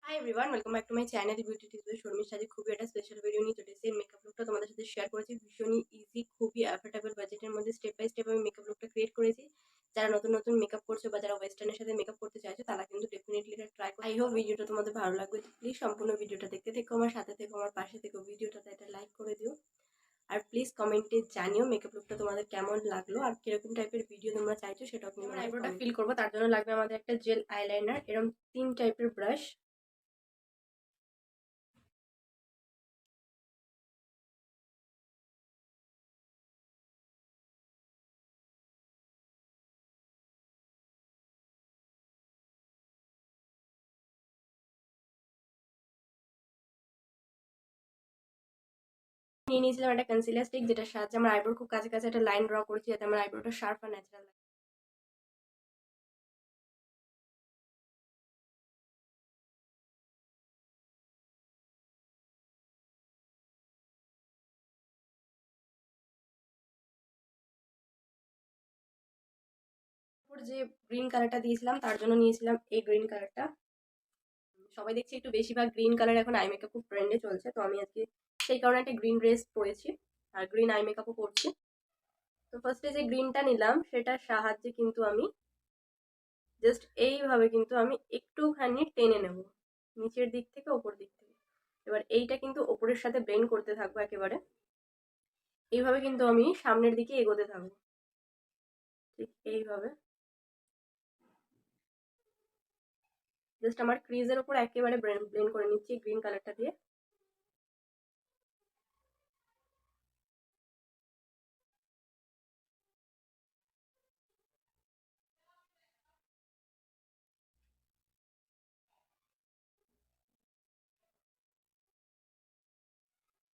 High everyone, welcome back to my channel beauty tips with Sharmistha. আজকে খুবই একটা special video নিয়ে চলে এসেছি। মেকআপ লুকটা তোমাদের সাথে শেয়ার করেছি। ভীষণই ইজি, খুবই অ্যাফোর্ডেবল বাজেটের মধ্যে স্টেপ বাই স্টেপ আমি মেকআপ লুকটা ক্রিয়েট করেছি। যারা নতুন নতুন মেকআপ করছে বা যারা ওয়েস্টার্নের সাথে মেকআপ করতে চাইছো তারা কিন্তু ডেফিনেটলি এটা ট্রাই করো। আই হোপ ভিডিওটা তোমাদের ভালো লাগবে। প্লিজ সম্পূর্ণ ভিডিওটা দেখতে থেকো, আমার সাথে থেকো, আমার পাশে থেকো। ভিডিওটাতে একটা লাইক করে দিও আর প্লিজ কমেন্টে জানিও মেকআপ লুকটা তোমাদের কেমন লাগলো আর কিরকম টাইপের ভিডিও তোমরা চাইছো সেটাও কিন্তু। আইব্রোটা ফিল করবো, তার জন্য লাগবে আমাদের একটা জেল আইলাইনার, এরকম 3 টাইপের ব্রাশ। নিয়ে নিয়েছিলাম একটা কনসিলার স্টিক, যেটার সাহায্যে আমার আইব্রোর খুব কাছে কাছে একটা লাইন ড্র করেছি, যাতে আমার আইব্রোটা শার্প আর ন্যাচারাল লাগে। যে গ্রিন কালারটা দিয়েছিলাম তার জন্য নিয়েছিলাম এই গ্রিন কালারটা। সবাই দেখছি একটু বেশিরভাগ গ্রিন কালার এখন আই মেকআপ খুব ট্রেন্ডে চলছে, তো আমি আজকে সেই কারণে একটা গ্রিন ড্রেস পরেছি আর গ্রিন আই মেকআপও করছি। তো ফার্স্টে যে গ্রিনটা নিলাম সেটার সাহায্যে কিন্তু আমি জাস্ট এইভাবে কিন্তু আমি একটুখানি টেনে নেব নিচের দিক থেকে ওপর দিক থেকে। এবার এইটা কিন্তু ওপরের সাথে ব্লেন্ড করতে থাকবো একেবারে। এইভাবে কিন্তু আমি সামনের দিকে এগোতে থাকবো, ঠিক এইভাবে। জাস্ট আমার ক্রিজের ওপর একেবারে ব্লেন্ড করে নিচ্ছি গ্রিন কালারটা দিয়ে।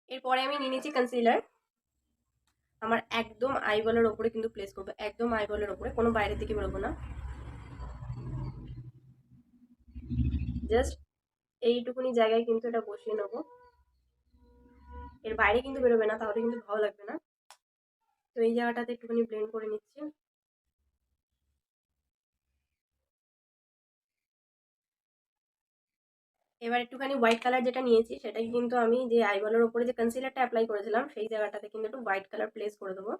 এরপরে আমি নিয়ে নিচ্ছি কনসিলার। আমার একদম আইবলের ওপরে কিন্তু প্লেস করবো, একদম আইবলের ওপরে, কোনো বাইরে থেকে বেরোবো না। জাস্ট এইটুকুনি জায়গায় কিন্তু এটা বসিয়ে নেবো, এর বাইরে কিন্তু বেরোবে না, তাহলে কিন্তু ভালো লাগবে না। তো এই জায়গাটাতে একটুখানি ব্লেন্ড করে নিচ্ছি। এবার একটুখানি হোয়াইট কালার যেটা নিয়েছি সেটাকে কিন্তু আমি যে আইবলের ওপরে যে কনসিলারটা অ্যাপ্লাই করেছিলাম সেই জায়গাটাতে কিন্তু একটু হোয়াইট কালার প্লেস করে দেবো।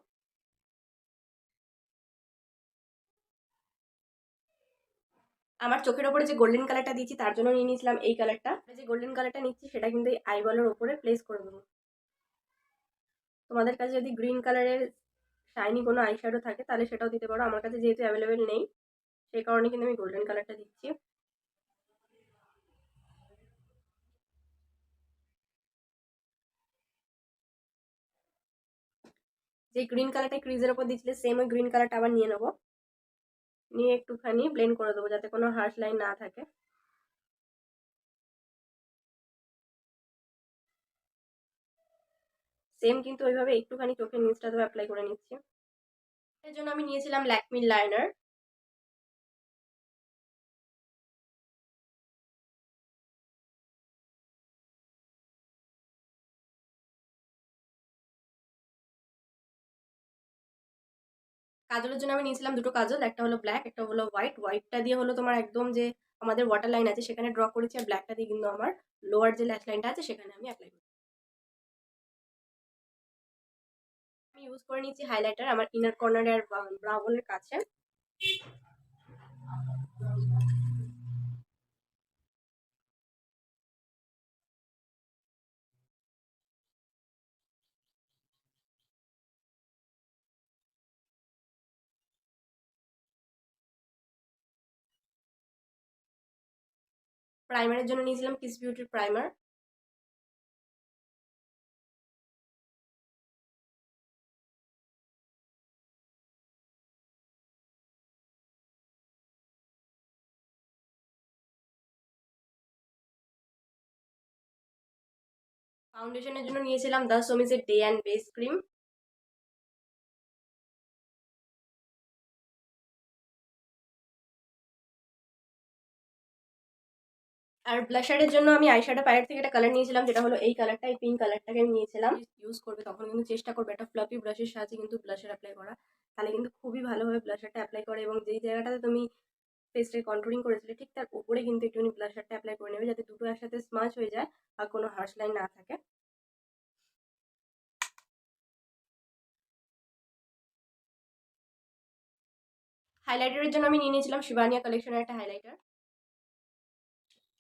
আমার চোখের ওপরে যে গোল্ডেন কালারটা দিচ্ছি তার জন্য নিয়ে নিয়েছিলাম এই কালারটা। যে গোল্ডেন কালারটা নিচ্ছি সেটা কিন্তু এই আইবলের ওপরে প্লেস করে দেবো। তোমাদের কাছে যদি গ্রিন কালারের শাইনি কোনো আইশ্যাডো থাকে তাহলে সেটাও দিতে পারো, আমার কাছে যেহেতু অ্যাভেলেবেল নেই সেই কারণে কিন্তু আমি গোল্ডেন কালারটা দিচ্ছি। যে গ্রিন কালারটা ক্রিজের ওপর দিচ্ছিলে সেম ওই গ্রিন কালারটা আবার নিয়ে নেবো, নিয়ে একটুখানি ব্লেন্ড করে দেবো যাতে কোনো হার্শ লাইন না থাকে। সেম কিন্তু ওইভাবে একটুখানি চোখের নিচটাতেও অ্যাপ্লাই করে নিচ্ছি। এর জন্য আমি নিয়েছিলাম ল্যাকমির লাইনার। কাজলের জন্য আমি নিয়েছিলাম দুটো কাজল, একটা হলো ব্ল্যাক, একটা হলো হোয়াইট। হোয়াইটটা দিয়ে হলো তোমার একদম যে আমাদের ওয়াটার লাইন আছে সেখানে ড্র করেছি, আর ব্ল্যাকটা দিয়ে কিন্তু আমার লোয়ার যে ল্যাশ লাইনটা আছে সেখানে আমি অ্যাপ্লাই করি। আমি ইউজ করে নিচ্ছি হাইলাইটার আমার ইনার কর্নারে আর ব্রাউনের কাছে। প্রাইমারের জন্য নিয়েছিলাম কিস বিউটির প্রাইমার। ফাউন্ডেশনের জন্য নিয়েছিলাম দ্য সোমিসের ডে অ্যান্ড বেস ক্রিম। আর ব্লাশারের জন্য আমি আইশ্যাডো প্যালেট থেকে একটা কালার নিয়েছিলাম, যেটা হলো এই কালারটা, এই পিঙ্ক কালারটাকে আমি নিয়েছিলাম। ইউজ করবে তখন কিন্তু চেষ্টা করবে একটা ফ্লাফি ব্রাশের সাহায্যে কিন্তু ব্লাশার অ্যাপ্লাই করা, তাহলে কিন্তু খুবই ভালোভাবে ব্লাশারটা অ্যাপ্লাই করে। এবং যেই জায়গাটাতে তুমি ফেসটাকে কন্ট্রোলিং করেছিলে ঠিক তার উপরে কিন্তু একটুখানি ব্লাশারটা অ্যাপ্লাই করে নেবে, যাতে দুটো একসাথে স্মাচ হয়ে যায় আর কোনো হার্শ লাইন না থাকে। হাইলাইটারের জন্য আমি নিয়ে নিয়েছিলাম শিবানিয়া কালেকশনের একটা হাইলাইটার।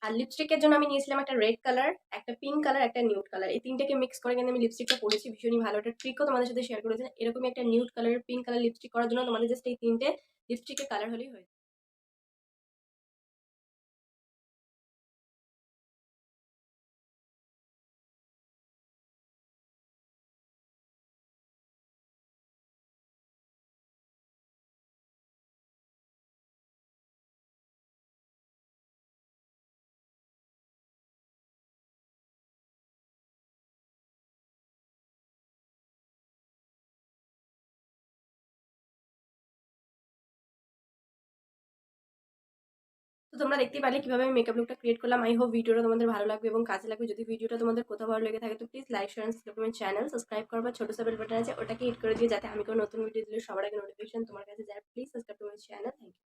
আর লিপস্টিকের জন্য আমি নিয়েছিলাম একটা রেড কালার, একটা পিঙ্ক কালার, একটা নিউড কালার। এই তিনটাকে মিক্স করে কিন্তু আমি লিপস্টিকটা করেছি, ভীষণই ভালো। একটা ট্রিকও তোমাদের সাথে শেয়ার করেছি। এরকমই একটা নিউড কালারের পিঙ্ক কালার লিপস্টিক করার জন্য তোমাদের জাস্ট এই তিনটে লিপস্টিকের কালার হলেই হয়ে যায়। তো তোমরা দেখতেই পারলে কিভাবে আমি মেকআপ লুকটা ক্রিয়েট করলাম। আই হোপ ভিডিওটা তোমাদের ভালো লাগবে এবং কাজে লাগবে। যদি ভিডিওটা তোমাদের কোথাও ভালো লেগে থাকে তো please like, share, subscribe channel. Subscribe করবার ছোট সা বেল বাটন আছে, ওটাকে হিট করে দিও যাতে আমি কোনো নতুন ভিডিও দিলে সবার আগে নোটিফিকেশন তোমার কাছে যায়। Please subscribe to my channel. Thank you.